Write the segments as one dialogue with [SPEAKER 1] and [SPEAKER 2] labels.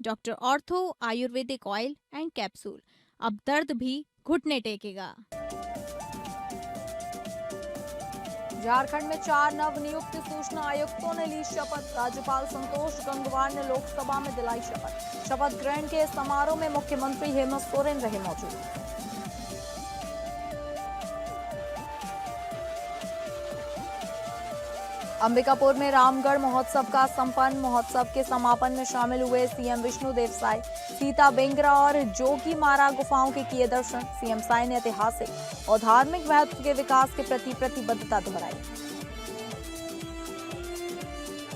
[SPEAKER 1] Doctor ortho Ayurvedic oil and capsule. अब दर्द भी घुटने टेकेगा।
[SPEAKER 2] झारखंड में 4 नवनियुक्त सूचना आयुक्तों ने ली शपथ। राज्यपाल संतोष गंगवार ने लोकसभा में दिलाई शपथ। शपथ ग्रहण के समारोह में मुख्यमंत्री हेमंत सोरेन रहे मौजूद। अंबिकापुर में रामगढ़ महोत्सव का संपन्न। महोत्सव के समापन में शामिल हुए सीएम विष्णुदेव साय, सीता बेंगरा और जोगी मारा गुफाओं के किए दर्शन। सीएम साय ने ऐतिहासिक और धार्मिक महत्व के विकास के प्रति प्रतिबद्धता दोहराई।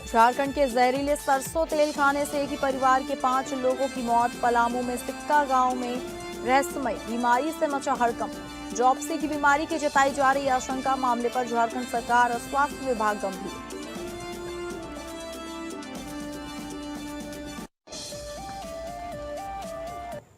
[SPEAKER 2] झारखंड के जहरीले सरसों तेल खाने से एक ही परिवार के 5 लोगों की मौत। पलामू में सिक्का गांव में रहस्यमय बीमारी से मचा हड़कंप। ड्रॉप्सी की बीमारी की जताई जा रही आशंका। मामले पर झारखंड सरकार और स्वास्थ्य विभाग गंभीर।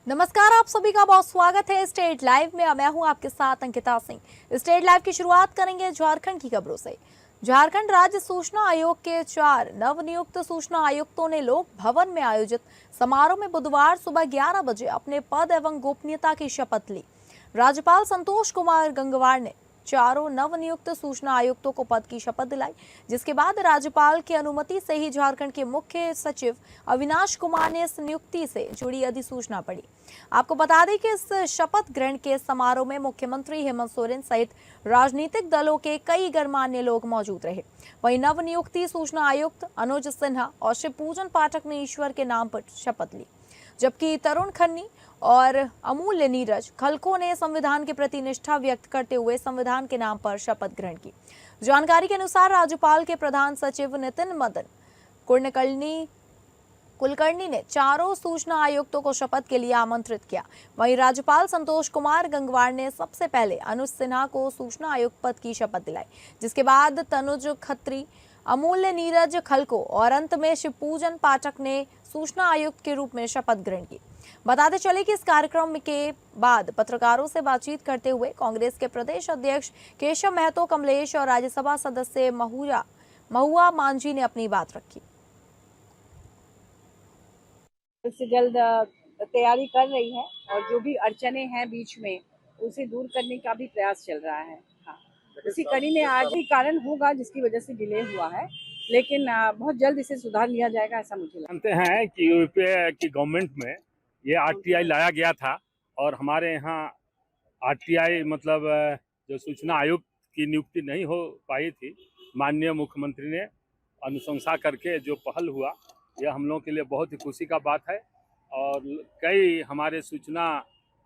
[SPEAKER 2] नमस्कार, आप सभी का बहुत स्वागत है स्टेट लाइव में। मैं हूं आपके साथ अंकिता सिंह। स्टेट लाइव की शुरुआत करेंगे झारखंड की खबरों से। झारखंड राज्य सूचना आयोग के 4 नवनियुक्त सूचना आयुक्तों ने लोक भवन में आयोजित समारोह में बुधवार सुबह 11 बजे अपने पद एवं गोपनीयता की शपथ ली। राज्यपाल संतोष कुमार गंगवार ने 4 नवनियुक्त सूचना आयुक्तों को पद की शपथ दिलाई, जिसके बाद राज्यपाल की अनुमति से ही झारखंड के मुख्य सचिव अविनाश कुमार ने इस नियुक्ति से जुड़ी अधिसूचना पढ़ी। आपको बता दें कि इस शपथ ग्रहण के समारोह में मुख्यमंत्री हेमंत सोरेन सहित राजनीतिक दलों के कई गणमान्य लोग मौजूद रहे। वहीं नवनियुक्ति सूचना आयुक्त अनुज सिन्हा और शिवपूजन पाठक ने ईश्वर के नाम पर शपथ ली, जबकि तरुण खन्नी और अमूल्य नीरज खलको ने संविधान के प्रति निष्ठा व्यक्त करते हुए संविधान के नाम पर शपथ ग्रहण की। जानकारी के अनुसार राज्यपाल के प्रधान सचिव नितिन मदन कुलकर्णी ने 4 सूचना आयुक्तों को शपथ के लिए आमंत्रित किया। वहीं राज्यपाल संतोष कुमार गंगवार ने सबसे पहले अनुज सिन्हा को सूचना आयुक्त पद की शपथ दिलाई, जिसके बाद तनुज खत्री, अमूल्य नीरज खलको और अंत में शिवपूजन पाठक ने सूचना आयुक्त के रूप में शपथ ग्रहण की। बताते चले कि इस कार्यक्रम के बाद पत्रकारों से बातचीत करते हुए कांग्रेस के प्रदेश अध्यक्ष केशव महतो कमलेश और राज्यसभा सदस्य महुआ मांझी ने अपनी बात रखी।
[SPEAKER 3] जल्द से जल्द तैयारी कर रही है और जो भी अड़चने हैं बीच में उसे दूर करने का भी प्रयास चल रहा है। हाँ, इसी कड़ी में आज भी कारण होगा जिसकी वजह से डिले हुआ है, लेकिन बहुत जल्द इसे सुधार लिया जाएगा, ऐसा मुझे लगता है।
[SPEAKER 4] जानते हैं कि यूपीए की गवर्नमेंट में ये आरटीआई लाया गया था और हमारे यहाँ आरटीआई मतलब जो सूचना आयुक्त की नियुक्ति नहीं हो पाई थी। माननीय मुख्यमंत्री ने अनुशंसा करके जो पहल हुआ, यह हम लोगों के लिए बहुत ही खुशी का बात है। और कई हमारे सूचना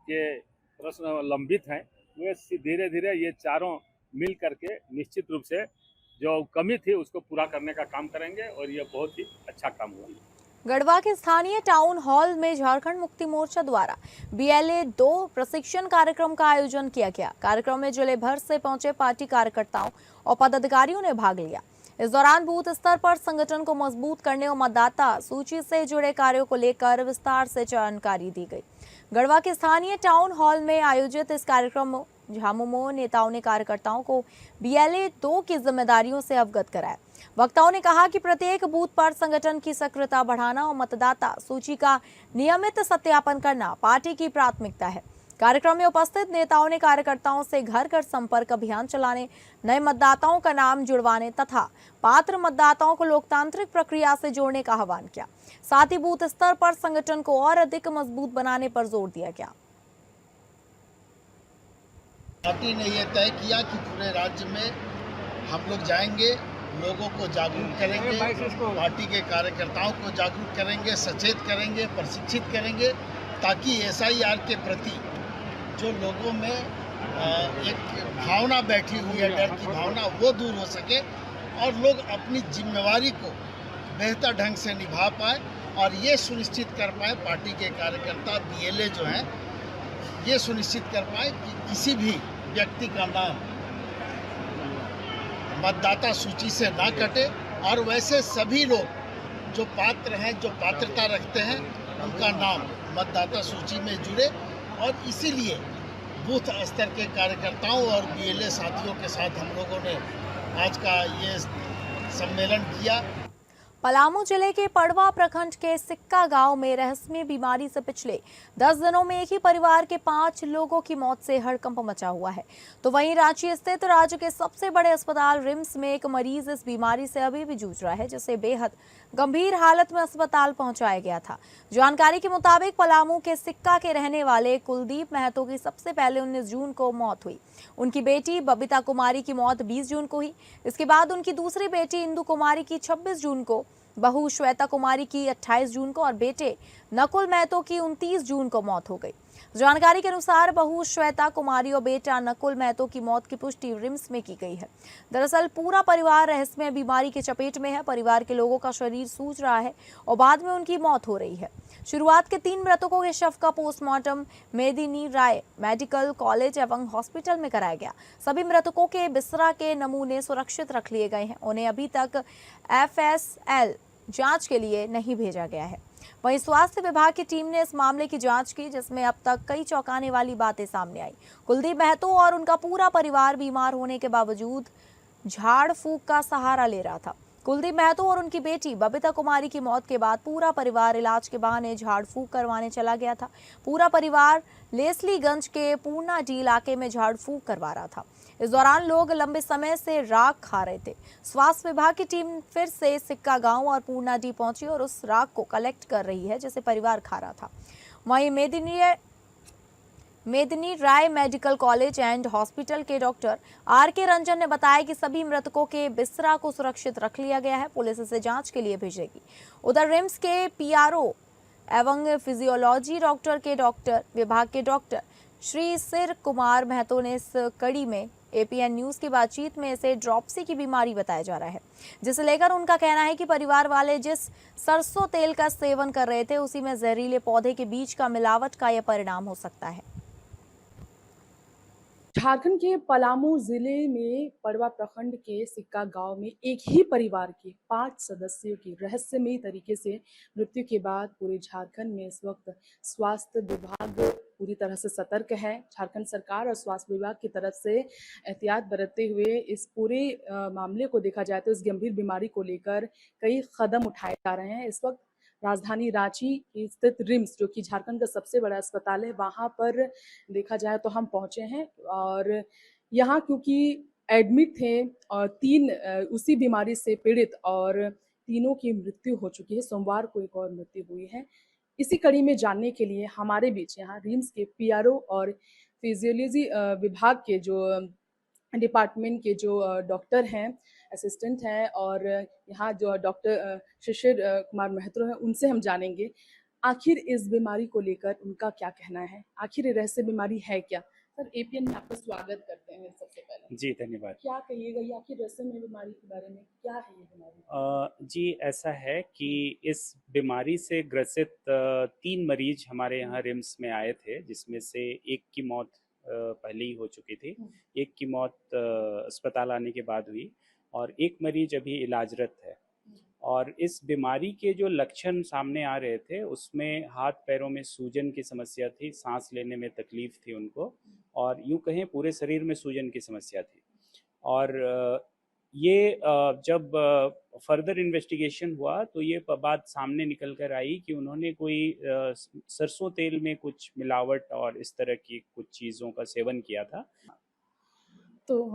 [SPEAKER 4] के प्रश्न लंबित हैं, वे धीरे धीरे ये चारों मिल करके निश्चित रूप से जो कमी थी उसको पूरा करने का काम करेंगे और ये बहुत ही अच्छा काम हुआ।
[SPEAKER 2] गढ़वा के स्थानीय टाउन हॉल में झारखंड मुक्ति मोर्चा द्वारा BLA 2 प्रशिक्षण कार्यक्रम का आयोजन किया गया। कार्यक्रम में जिले भर से पहुंचे पार्टी कार्यकर्ताओं और पदाधिकारियों ने भाग लिया। इस दौरान बूथ स्तर पर संगठन को मजबूत करने और मतदाता सूची से जुड़े कार्यों को लेकर विस्तार से जानकारी दी गई। गढ़वा के स्थानीय टाउन हॉल में आयोजित इस कार्यक्रम में झामुमो नेताओं ने कार्यकर्ताओं को BLA 2 की जिम्मेदारियों से अवगत कराया। वक्ताओं ने कहा कि प्रत्येक बूथ पर संगठन की सक्रियता बढ़ाना और मतदाता सूची का नियमित सत्यापन करना पार्टी की प्राथमिकता है। कार्यक्रम में उपस्थित नेताओं ने कार्यकर्ताओं से घर घर संपर्क अभियान चलाने, नए मतदाताओं का नाम जुड़वाने तथा पात्र मतदाताओं को लोकतांत्रिक प्रक्रिया से जोड़ने का आह्वान किया। साथ ही बूथ स्तर पर संगठन को और अधिक मजबूत बनाने पर जोर दिया गया।
[SPEAKER 5] पार्टी ने यह तय किया कि पूरे राज्य में हम लोग जाएंगे, लोगों को जागरूक करेंगे, पार्टी के कार्यकर्ताओं को जागरूक करेंगे, सचेत करेंगे, प्रशिक्षित करेंगे, ताकि SIR के प्रति जो लोगों में एक भावना बैठी हुई है, डर की भावना, वो दूर हो सके और लोग अपनी जिम्मेवारी को बेहतर ढंग से निभा पाए और ये सुनिश्चित कर पाए, पार्टी के कार्यकर्ता BLA जो हैं ये सुनिश्चित कर पाए कि किसी भी व्यक्ति का नाम मतदाता सूची से ना कटे और वैसे सभी लोग जो पात्र हैं, जो पात्रता रखते हैं, उनका नाम मतदाता सूची में जुड़े। और इसीलिए बूथ स्तर के कार्यकर्ताओं और BLA साथियों के साथ हम लोगों ने आज का ये सम्मेलन किया।
[SPEAKER 2] पलामू जिले के पड़वा प्रखंड के सिक्का गांव में रहस्यमय बीमारी से पिछले 10 दिनों में एक ही परिवार के 5 लोगों की मौत से हड़कंप मचा हुआ है। तो वहीं रांची स्थित राज्य के सबसे बड़े अस्पताल रिम्स में एक मरीज इस बीमारी से अभी भी जूझ रहा है, जिसे बेहद गंभीर हालत में अस्पताल पहुंचाया गया था। जानकारी के मुताबिक पलामू के सिक्का के रहने वाले कुलदीप महतो की सबसे पहले 19 जून को मौत हुई। उनकी बेटी बबीता कुमारी की मौत 20 जून को हुई। इसके बाद उनकी दूसरी बेटी इंदु कुमारी की 26 जून को, बहू श्वेता कुमारी की 28 जून को और बेटे नकुल महतो की 29 जून को मौत हो गई। जानकारी के अनुसार बहू श्वेता कुमारी और बेटा नकुल महतो की मौत की पुष्टि रिम्स में की गई है। दरअसल पूरा परिवार रहस्यमय बीमारी के चपेट में है। परिवार के लोगों का शरीर सूज रहा है और बाद में उनकी मौत हो रही है। शुरुआत के 3 मृतकों के शव का पोस्टमार्टम मेदिनी राय मेडिकल कॉलेज एवं हॉस्पिटल में कराया गया। सभी मृतकों के बिस्तरा के नमूने सुरक्षित रख लिए गए हैं। उन्हें अभी तक FSL जांच के लिए नहीं भेजा गया है। वहीं स्वास्थ्य विभाग की टीम ने इस मामले की जांच की, जिसमें अब तक कई चौंकाने वाली बातें सामने आई। कुलदीप महतो और उनका पूरा परिवार बीमार होने के बावजूद झाड़ फूंक का सहारा ले रहा था। कुलदीप महतो और उनकी बेटी बबीता कुमारी की मौत के बाद पूरा परिवार इलाज के बहाने झाड़ फूंक करवाने चला गया था। पूरा परिवार लेसलीगंज के पूर्णाडी इलाके में झाड़ फूंक करवा रहा था। इस दौरान लोग लंबे समय से राख खा रहे थे। स्वास्थ्य विभाग की टीम फिर से सिक्का गांव और पूर्णाडी पहुंची और उस राख को कलेक्ट कर रही है, जिसे परिवार खा रहा था। वहीं मेदिनी राय मेडिकल कॉलेज एंड हॉस्पिटल के डॉक्टर RK रंजन ने बताया कि सभी मृतकों के बिस्तरा को सुरक्षित रख लिया गया है। पुलिस इसे जांच के लिए भेजेगी। उधर रिम्स के PRO एवं फिजियोलॉजी डॉक्टर के विभाग के डॉक्टर श्री सिर कुमार महतो ने इस कड़ी में APN न्यूज की बातचीत में इसे ड्रॉपसी की बीमारी बताया जा रहा है, जिसे लेकर उनका कहना है कि परिवार वाले जिस सरसों तेल का सेवन कर रहे थे, उसी में जहरीले पौधे के बीज का मिलावट का यह परिणाम हो सकता है।
[SPEAKER 6] झारखंड के पलामू जिले में पड़वा प्रखंड के सिक्का गांव में एक ही परिवार के 5 सदस्यों की रहस्यमय तरीके से मृत्यु के बाद पूरे झारखंड में इस वक्त स्वास्थ्य विभाग पूरी तरह से सतर्क है। झारखंड सरकार और स्वास्थ्य विभाग की तरफ से एहतियात बरतते हुए इस पूरे मामले को देखा जाए तो इस गंभीर बीमारी को लेकर कई कदम उठाए जा रहे हैं। इस वक्त राजधानी रांची स्थित रिम्स, जो कि झारखंड का सबसे बड़ा अस्पताल है, वहां पर देखा जाए तो हम पहुंचे हैं और यहाँ क्योंकि एडमिट थे और 3 उसी बीमारी से पीड़ित और तीनों की मृत्यु हो चुकी है। सोमवार को एक और मृत्यु हुई है। इसी कड़ी में जानने के लिए हमारे बीच यहाँ रिम्स के PRO और फिजियोलॉजी विभाग के जो डिपार्टमेंट के जो डॉक्टर हैं, असिस्टेंट हैं और यहाँ जो डॉक्टर शिशिर कुमार महतो हैं, उनसे हम जानेंगे आखिर इस बीमारी को लेकर उनका क्या कहना है। आखिर ये रहस्य बीमारी है क्या? सर, APN में आपका स्वागत करते हैं। सबसे पहले
[SPEAKER 7] जी धन्यवाद।
[SPEAKER 6] क्या कहिएगा ये आखिर रहस्यमय बीमारी के बारे में, क्या है ये बीमारी?
[SPEAKER 7] जी ऐसा है कि इस बीमारी से ग्रसित 3 मरीज हमारे यहाँ रिम्स में आए थे, जिसमें से एक की मौत पहले ही हो चुकी थी, एक की मौत अस्पताल आने के बाद हुई और एक मरीज अभी इलाजरत है। और इस बीमारी के जो लक्षण सामने आ रहे थे उसमें हाथ पैरों में सूजन की समस्या थी, सांस लेने में तकलीफ थी उनको, और यूं कहें पूरे शरीर में सूजन की समस्या थी। और ये जब फर्दर इन्वेस्टिगेशन हुआ तो ये बात सामने निकल कर आई कि उन्होंने कोई सरसों तेल में कुछ मिलावट और इस तरह की कुछ चीज़ों का सेवन किया था।
[SPEAKER 6] तो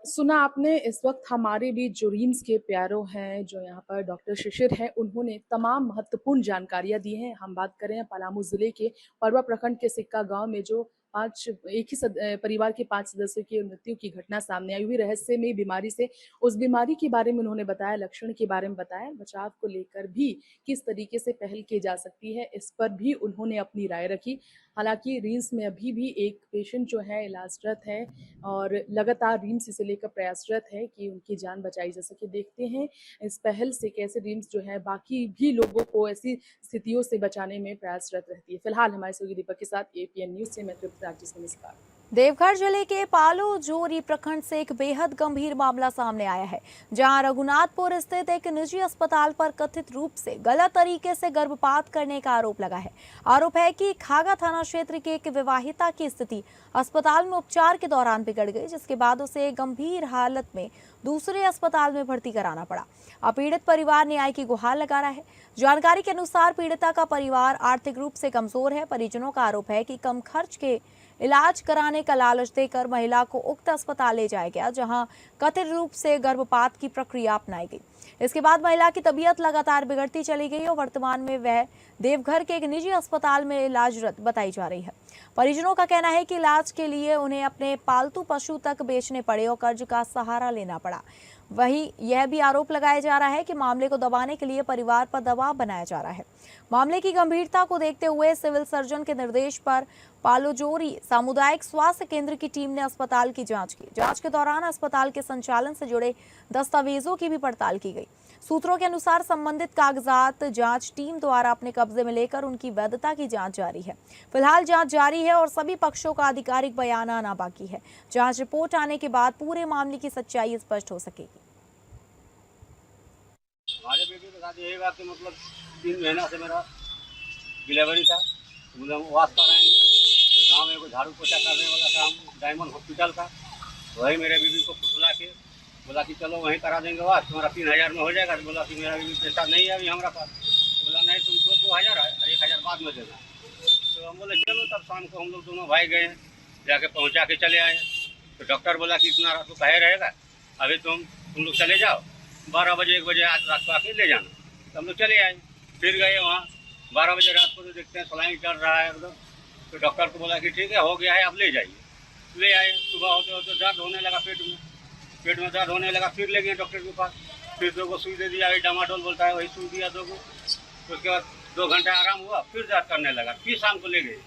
[SPEAKER 6] सुना आपने, इस वक्त हमारे बीच जो रिम्स के PRO हैं, जो यहाँ पर डॉक्टर शिशिर हैं, उन्होंने तमाम महत्वपूर्ण जानकारियाँ दी हैं। हम बात करें पलामू जिले के पड़वा प्रखंड के सिक्का गांव में जो एक ही परिवार के 5 सदस्यों की मृत्यु की घटना सामने आई हुई रहस्यमय बीमारी से, उस बीमारी के बारे में उन्होंने बताया, लक्षण के बारे में बताया, बचाव को लेकर भी किस तरीके से पहल की जा सकती है, इस पर भी उन्होंने अपनी राय रखी। हालांकि रिम्स में अभी भी एक पेशेंट जो है इलाजरत है और लगातार रिम्स इसे लेकर प्रयासरत है कि उनकी जान बचाई जा सके। देखते हैं इस पहल से कैसे रिम्स जो है बाकी भी लोगों को ऐसी स्थितियों से बचाने में प्रयासरत रहती है। फिलहाल हमारे सहयोगी दीपक के साथ APN न्यूज से मैं तृप्त राजेश नमस्कार।
[SPEAKER 2] देवघर जिले के पालो जोरी प्रखंड से एक बेहद गंभीर मामला सामने आया है, जहां रघुनाथपुर स्थित एक निजी अस्पताल पर कथित रूप से गलत तरीके से गर्भपात करने का आरोप लगा है। आरोप है कि खागा थाना क्षेत्र की एक विवाहिता की स्थिति अस्पताल में उपचार के दौरान बिगड़ गई, जिसके बाद उसे गंभीर हालत में दूसरे अस्पताल में भर्ती कराना पड़ा। अब पीड़ित परिवार न्याय की गुहार लगा रहा है। जानकारी के अनुसार पीड़िता का परिवार आर्थिक रूप से कमजोर है। परिजनों का आरोप है कि कम खर्च के इलाज कराने का लालच देकर महिला को उक्त अस्पताल ले जाया गया, जहां कथित रूप से गर्भपात की प्रक्रिया अपनाई गई। इसके बाद महिला की तबीयत लगातार बिगड़ती चली गई और वर्तमान में वह देवघर के एक निजी अस्पताल में इलाजरत बताई जा रही है। परिजनों का कहना है कि इलाज के लिए उन्हें अपने पालतू पशु तक बेचने पड़े और कर्ज का सहारा लेना पड़ा। वहीं यह भी आरोप लगाया जा रहा है कि मामले को दबाने के लिए परिवार पर दबाव बनाया जा रहा है। मामले की गंभीरता को देखते हुए सिविल सर्जन के निर्देश पर पालोजोरी सामुदायिक स्वास्थ्य केंद्र की टीम ने अस्पताल की जांच की। जांच के दौरान अस्पताल के संचालन से जुड़े दस्तावेजों की भी पड़ताल की गई। सूत्रों के अनुसार संबंधित कागजात जांच टीम द्वारा अपने कब्जे में लेकर उनकी वैधता की जांच जारी है। फिलहाल जांच जारी है और सभी पक्षों का आधिकारिक बयान आना बाकी है। जांच रिपोर्ट आने के बाद पूरे मामले की सच्चाई स्पष्ट हो सकेगी।
[SPEAKER 8] हमारे बेटे के साथ यही बात कि मतलब 3 महीना से मेरा डिलीवरी था, मतलब वास कराएंगे तो गाँव में कोई झाड़ू पोछा करने वाला काम डायमंड हॉस्पिटल का, वही मेरे बीबी को फुसला के बोला कि चलो वहीं करा देंगे वास, तुम्हारा 3000 में हो जाएगा। तो बोला कि मेरा बीबी पैसा नहीं है अभी हमारा पास। तो बोला नहीं, तुम 2000 है और 1000 बाद में देना। तो हम बोले चलो। तब शाम को हम लोग दोनों भाई गए, जाके पहुँचा के चले आए। तो डॉक्टर बोला कि इतना रात को कहे रहेगा, अभी तुम लोग चले जाओ, 12 बजे 1 बजे आज रात को आके ले जाना। तो हम लोग चले आए, फिर गए वहाँ 12 बजे रात को। तो देखते हैं सलाइन चल रहा है एकदम। तो डॉक्टर को बोला कि ठीक है हो गया है, आप ले जाइए। ले आए, सुबह होते होते दर्द होने लगा पेट में दर्द होने लगा। फिर ले गए डॉक्टर के पास, फिर 2 को सुई दे दिया, डामाडोल बोलता है, वही सुई दिया 2 को। उसके बाद 2 घंटा आराम हुआ, फिर दर्द करने लगा, फिर शाम को ले गए।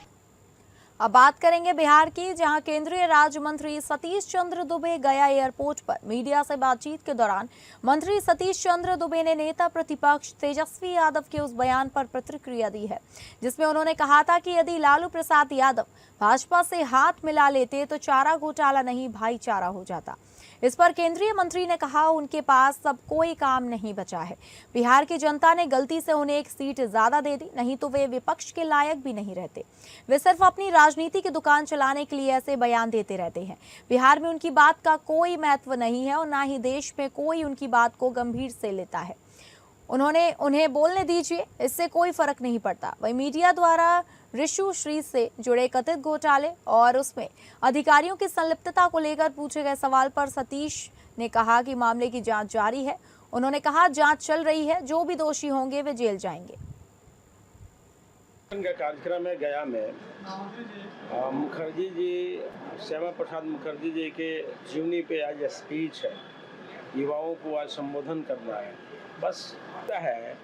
[SPEAKER 2] अब बात करेंगे बिहार की, जहां केंद्रीय राज्य मंत्री सतीश चंद्र दुबे गया एयरपोर्ट पर मीडिया से बातचीत के दौरान मंत्री सतीश चंद्र दुबे ने नेता प्रतिपक्ष तेजस्वी यादव के उस बयान पर प्रतिक्रिया दी है, जिसमें उन्होंने कहा था कि यदि लालू प्रसाद यादव भाजपा से हाथ मिला लेते तो चारा घोटाला नहीं भाईचारा हो जाता। इस पर केंद्रीय मंत्री ने कहा उनके पास अब कोई काम नहीं बचा है। बिहार की जनता ने गलती से उन्हें एक सीट ज्यादा दे दी, नहीं तो वे विपक्ष के लायक भी नहीं रहते। वे सिर्फ अपनी राजनीति की दुकान चलाने के लिए ऐसे बयान देते रहते हैं। बिहार में उनकी बात का कोई महत्व नहीं है और ना ही देश में कोई उनकी बात को गंभीर से लेता है। उन्हें बोलने दीजिए, इससे कोई फर्क नहीं पड़ता। वही मीडिया द्वारा ऋषु श्री से जुड़े कथित घोटाले और उसमें अधिकारियों की संलिप्तता को लेकर पूछे गए सवाल पर सतीश ने कहा कि मामले की जांच जारी है। उन्होंने कहा जांच चल रही है, जो भी दोषी होंगे वे जेल जाएंगे।
[SPEAKER 9] कार्यक्रम है गया में मुखर्जी जी, श्यामा प्रसाद मुखर्जी जी के जीवनी पे आज स्पीच है, युवाओं को आज संबोधन करना है। बस है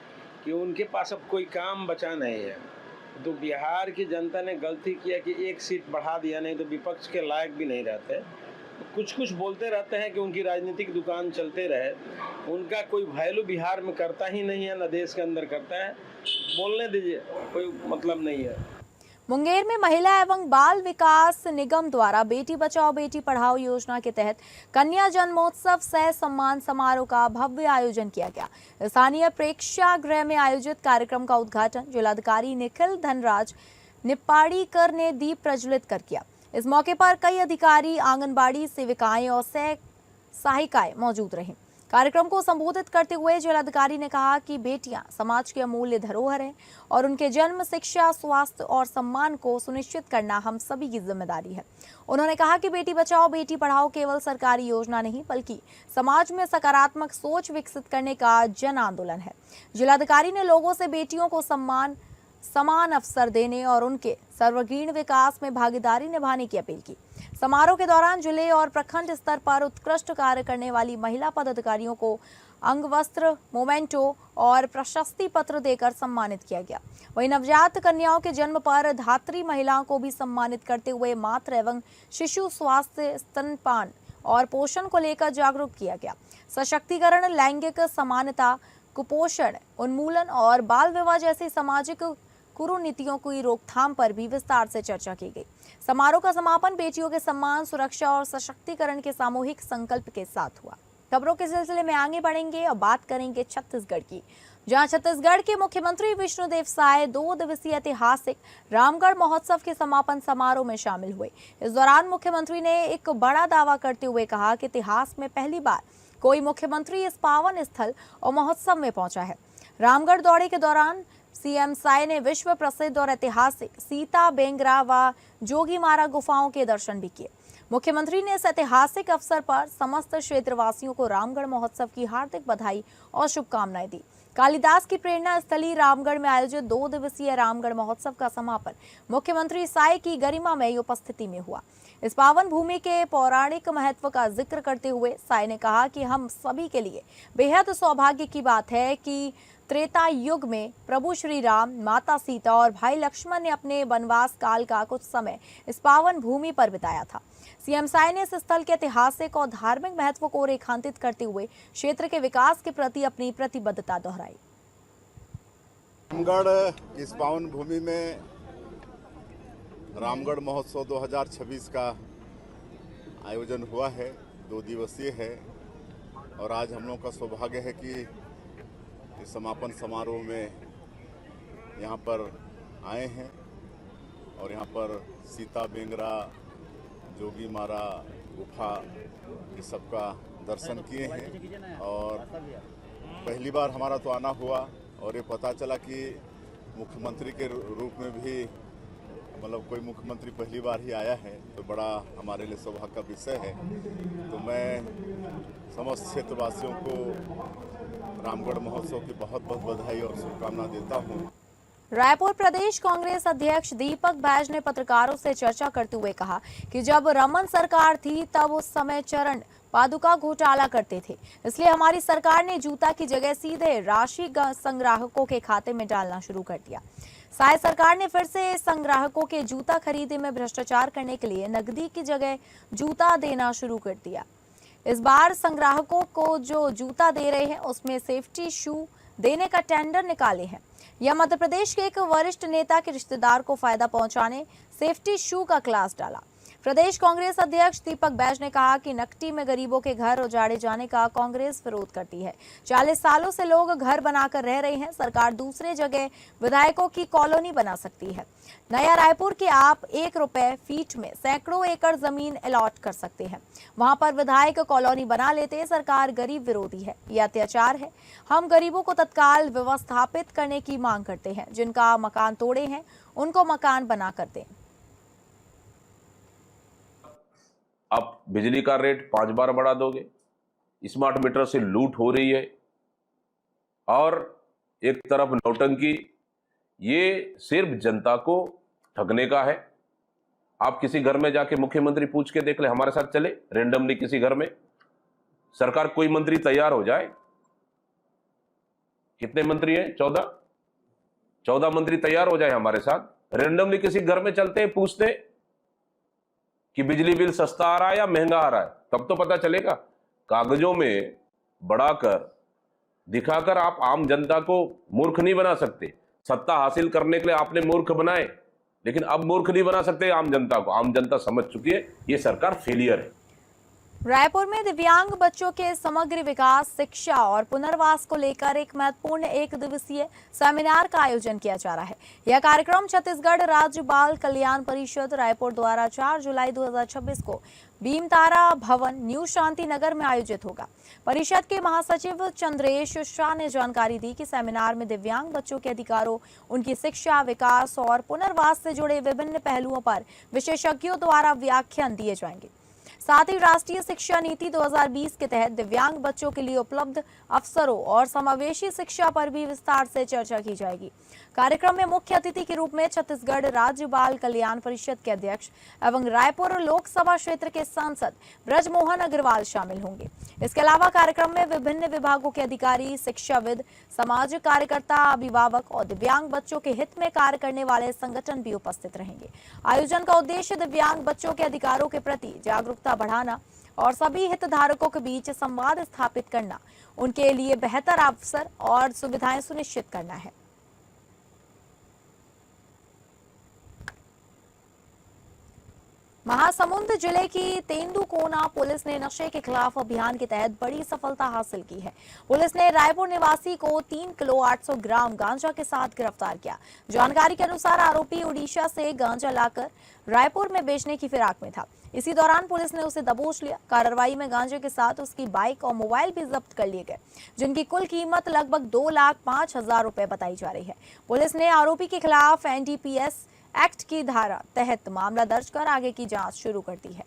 [SPEAKER 9] कि उनके पास अब कोई काम बचा नहीं है। तो बिहार की जनता ने गलती किया कि एक सीट बढ़ा दिया, नहीं तो विपक्ष के लायक भी नहीं रहते। कुछ बोलते रहते हैं कि उनकी राजनीतिक दुकान चलते रहे, उनका कोई वैल्यू बिहार में करता ही नहीं है, न देश के अंदर करता है। बोलने दीजिए, कोई मतलब नहीं है।
[SPEAKER 2] मुंगेर में महिला एवं बाल विकास निगम द्वारा बेटी बचाओ बेटी पढ़ाओ योजना के तहत कन्या जन्मोत्सव सह सम्मान समारोह का भव्य आयोजन किया गया। स्थानीय प्रेक्षागृह में आयोजित कार्यक्रम का उद्घाटन जिलाधिकारी निखिल धनराज निप्पाड़ीकर ने दीप प्रज्वलित कर किया। इस मौके पर कई अधिकारी, आंगनबाड़ी सेविकाएं और सहायिकाएं मौजूद रहीं। कार्यक्रम को संबोधित करते हुए जिलाधिकारी ने कहा कि बेटियां समाज की अमूल्य धरोहर हैं और उनके जन्म, शिक्षा, स्वास्थ्य और सम्मान को सुनिश्चित करना हम सभी की जिम्मेदारी है। उन्होंने कहा कि बेटी बचाओ बेटी पढ़ाओ केवल सरकारी योजना नहीं, बल्कि समाज में सकारात्मक सोच विकसित करने का जन आंदोलन है। जिलाधिकारी ने लोगों से बेटियों को समान अवसर देने और उनके सर्वांगीण विकास में भागीदारी निभाने की अपील की। समारोह के दौरान जिले और प्रखंड स्तर पर उत्कृष्ट कार्य करने वाली महिला पदाधिकारियों को अंगवस्त्र, मोमेंटो और प्रशस्ति पत्र देकर सम्मानित किया गया। वहीं नवजात कन्याओं के जन्म पर धात्री महिलाओं को भी सम्मानित करते हुए मातृ एवं शिशु स्वास्थ्य, स्तनपान और पोषण को लेकर जागरूक किया गया। सशक्तिकरण, लैंगिक समानता, कुपोषण उन्मूलन और बाल विवाह जैसी सामाजिक कुरीतियों की रोकथाम पर भी विस्तार से चर्चा की गई। समारोह का समापन बेटियों के सम्मान, सुरक्षा और सशक्तिकरण के सामूहिक संकल्प के साथ हुआ। खबरों के सिलसिले में आगे बढ़ेंगे और बात करेंगे छत्तीसगढ़ की, जहां छत्तीसगढ़ के मुख्यमंत्री विष्णुदेव साय 2 दिवसीय ऐतिहासिक रामगढ़ महोत्सव के समापन समारोह में शामिल हुए। इस दौरान मुख्यमंत्री ने एक बड़ा दावा करते हुए कहा कि इतिहास में पहली बार कोई मुख्यमंत्री इस पावन स्थल और महोत्सव में पहुंचा है। रामगढ़ दौरे के दौरान सीएम साय ने विश्व प्रसिद्ध और ऐतिहासिक सीता बेंगरा व जोगीमारा गुफाओं के दर्शन भी किए। मुख्यमंत्री ने इस ऐतिहासिक अवसर पर समस्त क्षेत्रवासियों को रामगढ़ महोत्सव की हार्दिक बधाई और शुभकामनाएं दी। कालिदास की प्रेरणा स्थली रामगढ़ में आयोजित 2 दिवसीय रामगढ़ महोत्सव का समापन मुख्यमंत्री साय की गरिमामयी उपस्थिति में हुआ। इस पावन भूमि के पौराणिक महत्व का जिक्र करते हुए साय ने कहा कि हम सभी के लिए बेहद सौभाग्य की बात है कि त्रेता युग में प्रभु श्री राम, माता सीता और भाई लक्ष्मण ने अपने वनवास काल का कुछ समय इस पावन भूमि पर बिताया था। सीएम साय ने इस स्थल के ऐतिहासिक और धार्मिक महत्व को रेखांकित करते हुए क्षेत्र के विकास के प्रति अपनी प्रतिबद्धता दोहराई।
[SPEAKER 10] रामगढ़ इस पावन भूमि में रामगढ़ महोत्सव 2026 का आयोजन हुआ है, 2 दिवसीय है और आज हम लोग का सौभाग्य है कि इस समापन समारोह में यहाँ पर आए हैं और यहाँ पर सीता बेंगरा, जोगीमारा गुफा ये सब का दर्शन किए हैं। और पहली बार हमारा तो आना हुआ और ये पता चला कि मुख्यमंत्री के रूप में भी मतलब कोई मुख्यमंत्री पहली बार ही आया है, तो बड़ा हमारे लिए सौभाग्य का विषय है। तो मैं समस्त क्षेत्रवासियों को रामगढ़ महोत्सव की बहुत बहुत बधाई और शुभकामना देता हूँ।
[SPEAKER 2] रायपुर प्रदेश कांग्रेस अध्यक्ष दीपक बैज ने पत्रकारों से चर्चा करते हुए कहा कि जब रमन सरकार थी तब उस समय चरण पादुका घोटाला करते थे, इसलिए हमारी सरकार ने जूता की जगह सीधे राशि संग्राहकों के खाते में डालना शुरू कर दिया। साय सरकार ने फिर से संग्राहकों के जूता खरीदे में भ्रष्टाचार करने के लिए नकदी की जगह जूता देना शुरू कर दिया। इस बार संग्राहकों को जो जूता दे रहे हैं उसमें सेफ्टी शू देने का टेंडर निकाले हैं। यह मध्य प्रदेश के एक वरिष्ठ नेता के रिश्तेदार को फायदा पहुंचाने सेफ्टी शू का क्लास डाला। प्रदेश कांग्रेस अध्यक्ष दीपक बैज ने कहा कि नकटी में गरीबों के घर उजाड़े जाने का कांग्रेस विरोध करती है। 40 सालों से लोग घर बनाकर रह रहे हैं, सरकार दूसरे जगह विधायकों की कॉलोनी बना सकती है। नया रायपुर के आप 1 रुपए फीट में सैकड़ों एकड़ जमीन अलॉट कर सकते हैं, वहां पर विधायक कॉलोनी बना लेते। सरकार गरीब विरोधी है, यह अत्याचार है। हम गरीबों को तत्काल व्यवस्थापित करने की मांग करते हैं, जिनका मकान तोड़े हैं उनको मकान बना कर दें।
[SPEAKER 11] आप बिजली का रेट 5 बार बढ़ा दोगे, स्मार्ट मीटर से लूट हो रही है और एक तरफ नौटंकी, ये सिर्फ जनता को ठगने का है। आप किसी घर में जाके मुख्यमंत्री पूछ के देख ले, हमारे साथ चले रेंडमली किसी घर में, सरकार कोई मंत्री तैयार हो जाए। कितने मंत्री हैं? 14 मंत्री तैयार हो जाए हमारे साथ, रेंडमली किसी घर में चलते हैं, पूछते कि बिजली बिल सस्ता आ रहा है या महंगा आ रहा है, तब तो पता चलेगा। कागजों में बढ़ाकर दिखाकर आप आम जनता को मूर्ख नहीं बना सकते। सत्ता हासिल करने के लिए आपने मूर्ख बनाए, लेकिन अब मूर्ख नहीं बना सकते आम जनता को। आम जनता समझ चुकी है ये सरकार फेलियर है।
[SPEAKER 2] रायपुर में दिव्यांग बच्चों के समग्र विकास, शिक्षा और पुनर्वास को लेकर एक महत्वपूर्ण 1 दिवसीय सेमिनार का आयोजन किया जा रहा है। यह कार्यक्रम छत्तीसगढ़ राज्य बाल कल्याण परिषद रायपुर द्वारा 4 जुलाई 2026 को भीमतारा भवन, न्यू शांति नगर में आयोजित होगा। परिषद के महासचिव चंद्रेश शाह ने जानकारी दी कि सेमिनार में दिव्यांग बच्चों के अधिकारों, उनकी शिक्षा, विकास और पुनर्वास से जुड़े विभिन्न पहलुओं पर विशेषज्ञों द्वारा व्याख्यान दिए जाएंगे। साथ ही राष्ट्रीय शिक्षा नीति 2020 के तहत दिव्यांग बच्चों के लिए उपलब्ध अवसरों और समावेशी शिक्षा पर भी विस्तार से चर्चा की जाएगी। कार्यक्रम में मुख्य अतिथि के रूप में छत्तीसगढ़ राज्य बाल कल्याण परिषद के अध्यक्ष एवं रायपुर लोकसभा क्षेत्र के सांसद ब्रजमोहन अग्रवाल शामिल होंगे। इसके अलावा कार्यक्रम में विभिन्न विभागों के अधिकारी, शिक्षाविद, सामाजिक कार्यकर्ता, अभिभावक और दिव्यांग बच्चों के हित में कार्य करने वाले संगठन भी उपस्थित रहेंगे। आयोजन का उद्देश्य दिव्यांग बच्चों के अधिकारों के प्रति जागरूकता बढ़ाना और सभी हितधारकों के बीच संवाद स्थापित करना, उनके लिए बेहतर अवसर और सुविधाएं सुनिश्चित करना है। महासमुंद जिले की तेंदुकोना पुलिस ने नशे के खिलाफ अभियान के तहत बड़ी सफलता हासिल की है। पुलिस ने रायपुर निवासी को 3 किलो 800 ग्राम गांजा के साथ गिरफ्तार किया। जानकारी के अनुसार आरोपी उड़ीसा से गांजा लाकर रायपुर में बेचने की फिराक में था। इसी दौरान पुलिस ने उसे दबोच लिया। कार्रवाई में गांजे के साथ उसकी बाइक और मोबाइल भी जब्त कर लिए गए, जिनकी कुल कीमत लगभग 2,05,000 रुपए बताई जा रही है। पुलिस ने आरोपी के खिलाफ NDPS एक्ट की धारा तहत मामला दर्ज कर आगे की जांच शुरू कर दी है।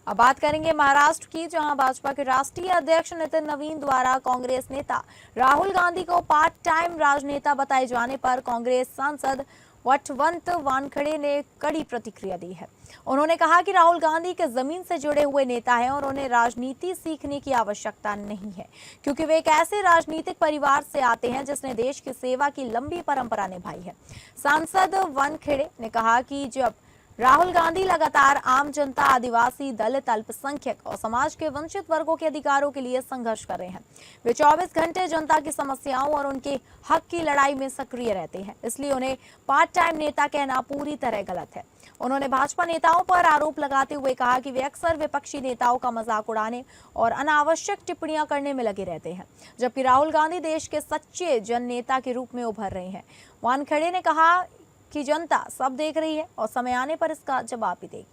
[SPEAKER 2] अब बात करेंगे महाराष्ट्र की, जहां भाजपा के राष्ट्रीय अध्यक्ष नितिन नवीन द्वारा कांग्रेस नेता राहुल गांधी को पार्ट टाइम राजनेता बताए जाने पर कांग्रेस सांसद वटवंत वानखेड़े ने कड़ी प्रतिक्रिया दी है। उन्होंने कहा कि राहुल गांधी के जमीन से जुड़े हुए नेता हैं और उन्हें राजनीति सीखने की आवश्यकता नहीं है, क्योंकि वे एक ऐसे राजनीतिक परिवार से आते हैं जिसने देश की सेवा की लंबी परंपरा निभाई है। सांसद वानखेड़े ने कहा कि जब राहुल गांधी लगातार आम जनता, आदिवासी, दलित, अल्पसंख्यक और समाज के वंचित वर्गों के अधिकारों के लिए संघर्ष कर रहे हैं। वे 24 घंटे जनता की समस्याओं और उनके हक की लड़ाई में सक्रिय रहते हैं, इसलिए उन्हें पार्ट टाइम नेता कहना पूरी तरह गलत है। उन्होंने भाजपा नेताओं पर आरोप लगाते हुए कहा कि वे अक्सर विपक्षी नेताओं का मजाक उड़ाने और अनावश्यक टिप्पणियां करने में लगे रहते हैं, जबकि राहुल गांधी देश के सच्चे जन नेता के रूप में उभर रहे हैं। वानखेड़े ने कहा कि जनता सब देख रही है और समय आने पर इसका जवाब भी देगी।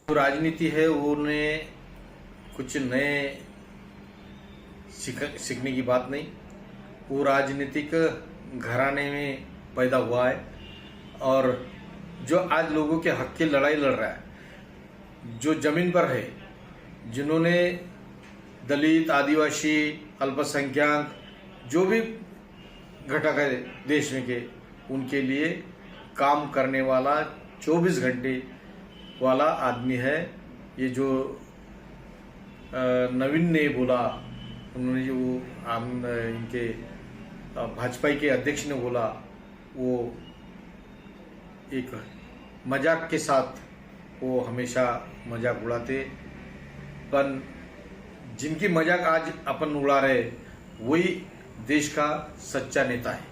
[SPEAKER 12] जो राजनीति है वो उन्हें कुछ नए सीखने की बात नहीं, वो राजनीतिक घराने में पैदा हुआ है और जो आज लोगों के हक की लड़ाई लड़ रहा है, जो जमीन पर है, जिन्होंने दलित, आदिवासी, अल्पसंख्यक जो भी घटक है देश में के, उनके लिए काम करने वाला 24 घंटे वाला आदमी है। ये जो नवीन ने बोला, उन्होंने जो इनके भाजपा के अध्यक्ष ने बोला, वो एक मजाक के साथ वो हमेशा मजाक उड़ाते, पर जिनकी मजाक आज अपन उड़ा रहे वही देश का सच्चा नेता है।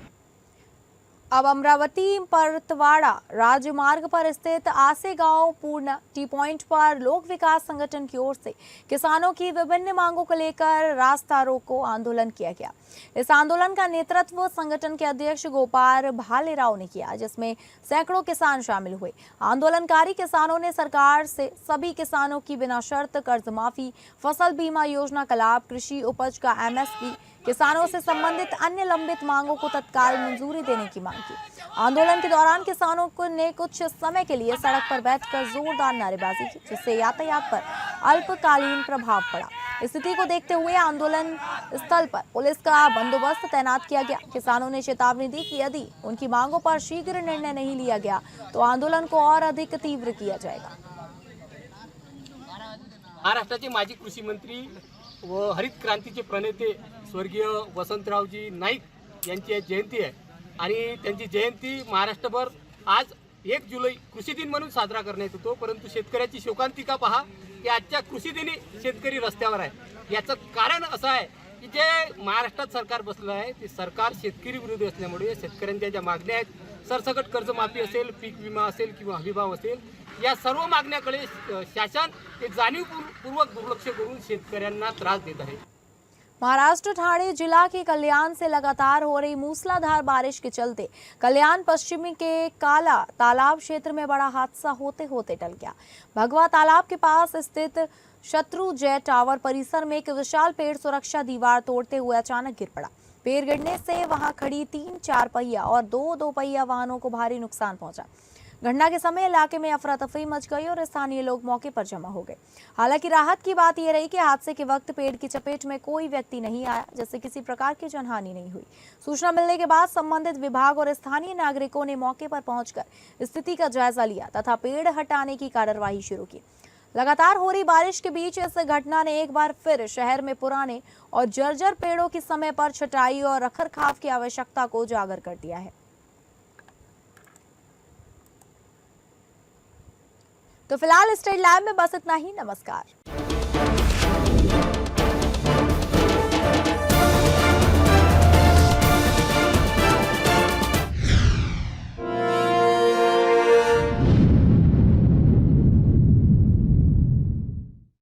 [SPEAKER 2] अब अमरावती परतवाड़ा राजमार्ग पर स्थित आसे गांव पूर्ण टी पॉइंट पर लोक विकास संगठन की ओर से किसानों की विभिन्न मांगों को लेकर रास्ता रोको आंदोलन किया गया। इस आंदोलन का नेतृत्व संगठन के अध्यक्ष गोपाल भालेराव ने किया, जिसमें सैकड़ों किसान शामिल हुए। आंदोलनकारी किसानों ने सरकार से सभी किसानों की बिना शर्त कर्ज माफी, फसल बीमा योजना का लाभ, कृषि उपज का MSP, किसानों से संबंधित अन्य लंबित मांगों को तत्काल मंजूरी देने की मांग की। आंदोलन के दौरान किसानों ने कुछ समय के लिए सड़क पर बैठकर जोरदार नारेबाजी की, जिससे यातायात पर अल्पकालीन प्रभाव पड़ा। स्थिति को देखते हुए आंदोलन स्थल पर पुलिस का बंदोबस्त तैनात किया गया। किसानों ने चेतावनी दी कि यदि उनकी मांगों पर शीघ्र निर्णय नहीं लिया गया तो आंदोलन को और अधिक तीव्र किया जाएगा।
[SPEAKER 13] महाराष्ट्राचे माजी कृषी मंत्री व हरित क्रांतीचे प्रणेते स्वर्गीय वसंतरावजी नाईक यांची आज जयंती आहे आणि त्यांची जयंती महाराष्ट्रभर आज 1 जुलै कृषी दिन म्हणून साजरा करण्यात येतो। परंतु शेतकऱ्याची शोकांतिका पहा की आजच्या कृषी दिनी शेतकरी रस्त्यावर आहे। याचं कारण असं आहे की जे महाराष्ट्रात सरकार बसलं आहे ते सरकार शेतकरी विरोधी असल्यामुळे शेतकऱ्यांच्या ज्या मागण्या आहेत, सरसकट कर्जमाफी असेल, पीक विमा असेल किंवा हमीभाव असेल, या सर्व मागण्याकडे शासन हे जाणीवपूर्वक दुर्लक्ष करून शेतकऱ्यांना त्रास देत आहे।
[SPEAKER 2] महाराष्ट्र ठाणे जिला के कल्याण से लगातार हो रही मूसलाधार बारिश के चलते कल्याण पश्चिमी के काला तालाब क्षेत्र में बड़ा हादसा होते होते टल गया। भगवा तालाब के पास स्थित शत्रुजय टावर परिसर में एक विशाल पेड़ सुरक्षा दीवार तोड़ते हुए अचानक गिर पड़ा। पेड़ गिरने से वहां खड़ी 3-4 पहिया और 2 पहिया वाहनों को भारी नुकसान पहुंचा। घटना के समय इलाके में अफरा तफरी मच गई और स्थानीय लोग मौके पर जमा हो गए। हालांकि राहत की बात यह रही कि हादसे के वक्त पेड़ की चपेट में कोई व्यक्ति नहीं आया, जिससे किसी प्रकार की जनहानि नहीं हुई। सूचना मिलने के बाद संबंधित विभाग और स्थानीय नागरिकों ने मौके पर पहुंचकर स्थिति का जायजा लिया तथा पेड़ हटाने की कार्यवाही शुरू की। लगातार हो रही बारिश के बीच इस घटना ने एक बार फिर शहर में पुराने और जर्जर पेड़ों की समय पर छटाई और रखरखाव की आवश्यकता को उजागर कर दिया है। तो फिलहाल स्टेट लाइव में बस इतना ही। नमस्कार।